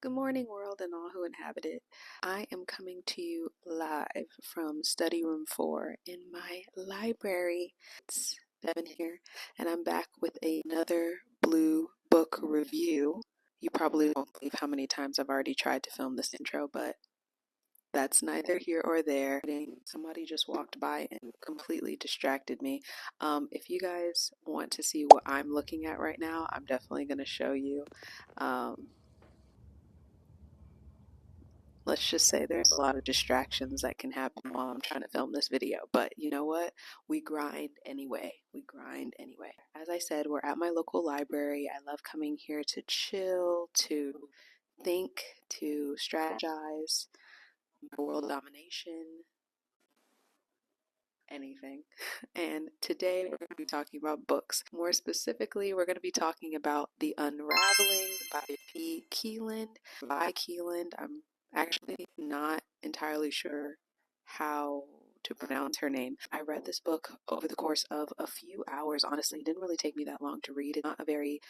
Good morning, world, and all who inhabit it. I am coming to you live from study room 4 in my library. It's Devin here, and I'm back with another blue book review. You probably won't believe how many times I've already tried to film this intro, but that's neither here or there. Somebody just walked by and completely distracted me. If you guys want to see what I'm looking at right now, I'm definitely going to show you. Let's just say there's a lot of distractions that can happen while I'm trying to film this video. But you know what? We grind anyway. As I said, we're at my local library. I love coming here to chill, to think, to strategize, world domination, anything. And today we're going to be talking about books. More specifically, we're going to be talking about The Unraveling by Keeland. I'm actually not entirely sure how to pronounce her name. I read this book over the course of a few hours. Honestly, it didn't really take me that long to read. It's not a very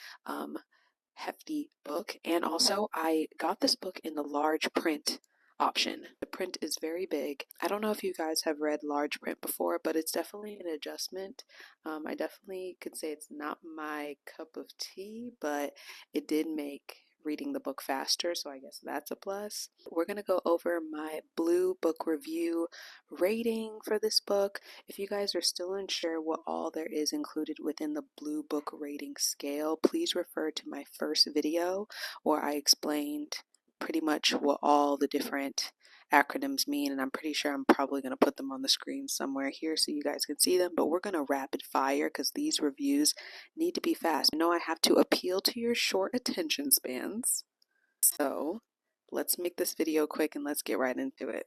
hefty book. And also, I got this book in the large print option. The print is very big. I don't know if you guys have read large print before, but it's definitely an adjustment. I definitely could say it's not my cup of tea, but it did make reading the book faster, so I guess that's a plus. We're going to go over my blue book review rating for this book. If you guys are still unsure what all there is included within the blue book rating scale, please refer to my first video where I explained pretty much what all the different acronyms mean, and I'm pretty sure I'm probably going to put them on the screen somewhere here so you guys can see them, but we're going to rapid fire because these reviews need to be fast. I know I have to appeal to your short attention spans, so let's make this video quick and let's get right into it.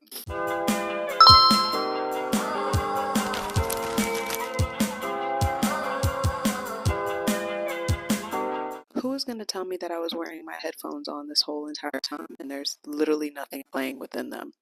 Who was going to tell me that I was wearing my headphones on this whole entire time and there's literally nothing playing within them?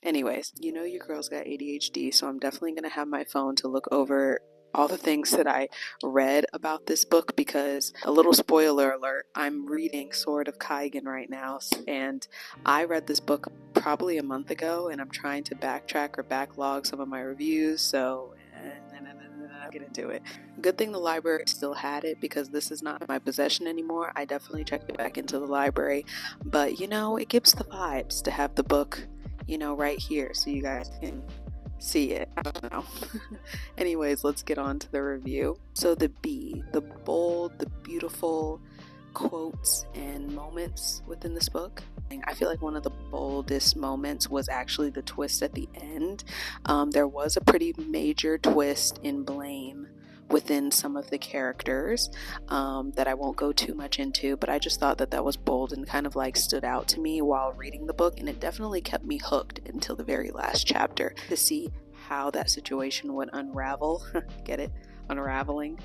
Anyways, you know your girl's got ADHD, so I'm definitely going to have my phone to look over all the things that I read about this book because, a little spoiler alert, I'm reading Sword of Keeland right now, and I read this book probably a month ago, and I'm trying to backtrack or backlog some of my reviews, so I'll get into it. Good thing the library still had it because this is not in my possession anymore. I definitely checked it back into the library, but you know, it gives the vibes to have the book, you know, right here so you guys can see it. I don't know. Anyways, let's get on to the review. So the bold, the beautiful quotes and moments within this book. I feel like one of the boldest moments was actually the twist at the end. There was a pretty major twist in blame within some of the characters that I won't go too much into, but I just thought that that was bold and kind of like stood out to me while reading the book, and it definitely kept me hooked until the very last chapter to see how that situation would unravel. Get it? Unraveling.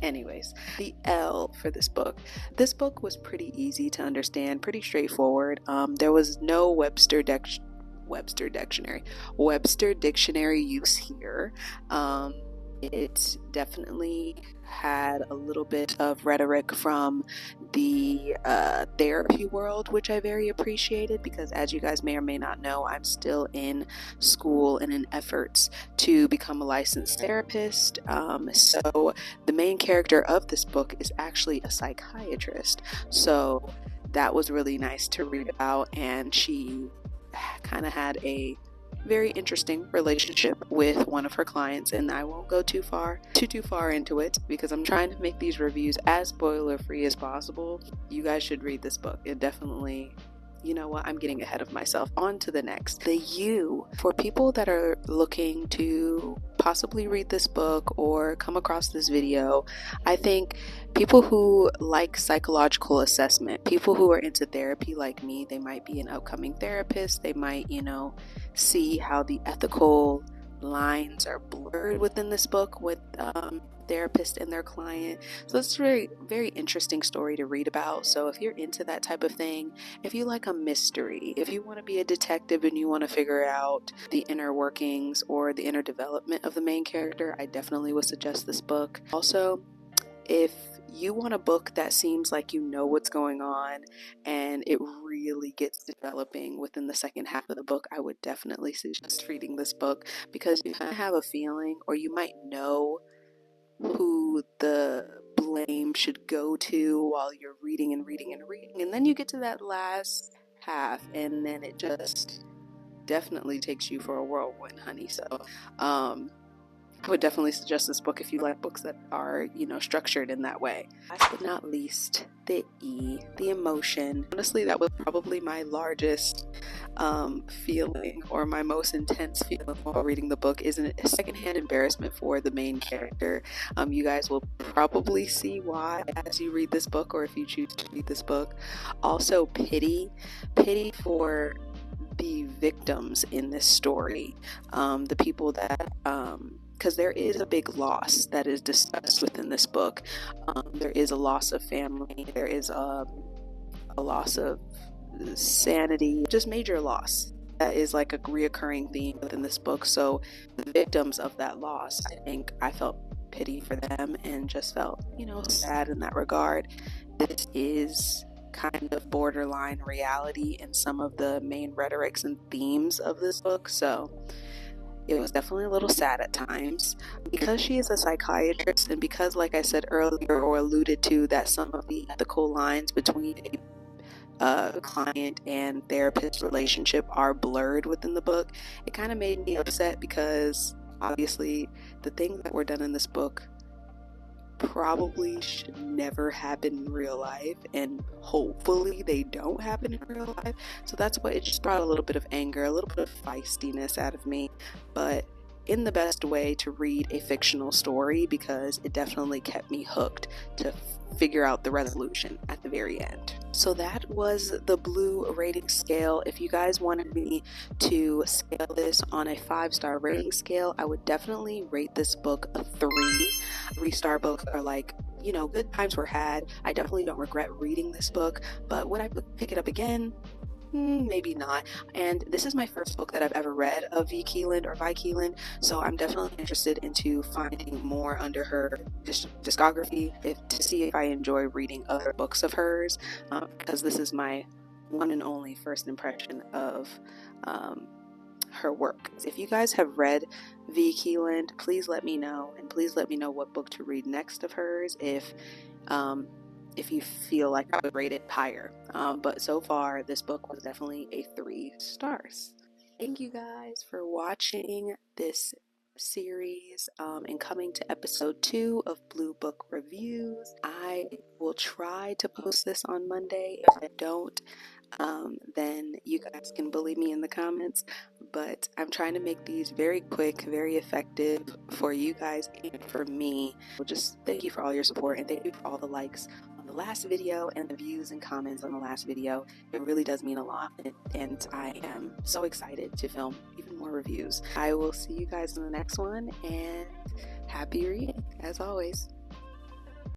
Anyways, the L for this book. This book was pretty easy to understand, pretty straightforward. There was no Webster Dictionary use here. It definitely had a little bit of rhetoric from the therapy world, which I very appreciated because, as you guys may or may not know, I'm still in school and in efforts to become a licensed therapist. So the main character of this book is actually a psychiatrist. So that was really nice to read about, and she kind of had a very interesting relationship with one of her clients, and I won't go too far into it because I'm trying to make these reviews as spoiler free as possible. You guys should read this book. It definitely, you know what, I'm getting ahead of myself. On to the next. The U. For people that are looking to possibly read this book or come across this video, I think people who like psychological assessment, people who are into therapy like me, they might be an upcoming therapist, they might, you know, see how the ethical lines are blurred within this book with therapist and their client. So it's a very, very interesting story to read about. So if you're into that type of thing, if you like a mystery, if you want to be a detective and you want to figure out the inner workings or the inner development of the main character, I definitely would suggest this book. Also, if you want a book that seems like you know what's going on and it really gets developing within the second half of the book, I would definitely suggest reading this book, because you kind of have a feeling, or you might know who the blame should go to while you're reading and reading and reading, and then you get to that last half and then it just definitely takes you for a whirlwind, honey. So I would definitely suggest this book if you like books that are, structured in that way. Last but not least, the E, the emotion. Honestly, that was probably my largest feeling, or my most intense feeling while reading the book, is a secondhand embarrassment for the main character. You guys will probably see why as you read this book, or if you choose to read this book. Also, pity for the victims in this story, the people that because there is a big loss that is discussed within this book. There is a loss of family, there is a loss of sanity, just major loss. That is like a reoccurring theme within this book. So the victims of that loss, I think I felt pity for them and just felt, sad in that regard. This is kind of borderline reality in some of the main rhetorics and themes of this book. So it was definitely a little sad at times, because she is a psychiatrist, and because, like I said earlier, or alluded to, that some of the ethical lines between a client and therapist relationship are blurred within the book. It kind of made me upset, because obviously the things that were done in this book probably should never happen in real life, and hopefully they don't happen in real life. So that's what, it just brought a little bit of anger, a little bit of feistiness out of me, but in the best way to read a fictional story, because it definitely kept me hooked to figure out the resolution at the very end. So that was the Blue rating scale. If you guys wanted me to scale this on a 5-star rating scale, I would definitely rate this book a 3. 3-star books are like, good times were had. I definitely don't regret reading this book, but would I pick it up again? Maybe not. And this is my first book that I've ever read of V. Keeland, or by Keeland, so I'm definitely interested into finding more under her discography, to see if I enjoy reading other books of hers, because this is my one and only first impression of her work. If you guys have read V. Keeland, please let me know, and please let me know what book to read next of hers, if you feel like I would rate it higher. But so far, this book was definitely a 3 stars. Thank you guys for watching this series and coming to episode 2 of Blue Book Reviews. I will try to post this on Monday. If I don't, then you guys can bully me in the comments. But I'm trying to make these very quick, very effective for you guys and for me. Well, just thank you for all your support, and thank you for all the likes on the last video and the views and comments on the last video. It really does mean a lot, and I am so excited to film even more reviews. I will see you guys in the next one, and happy reading as always.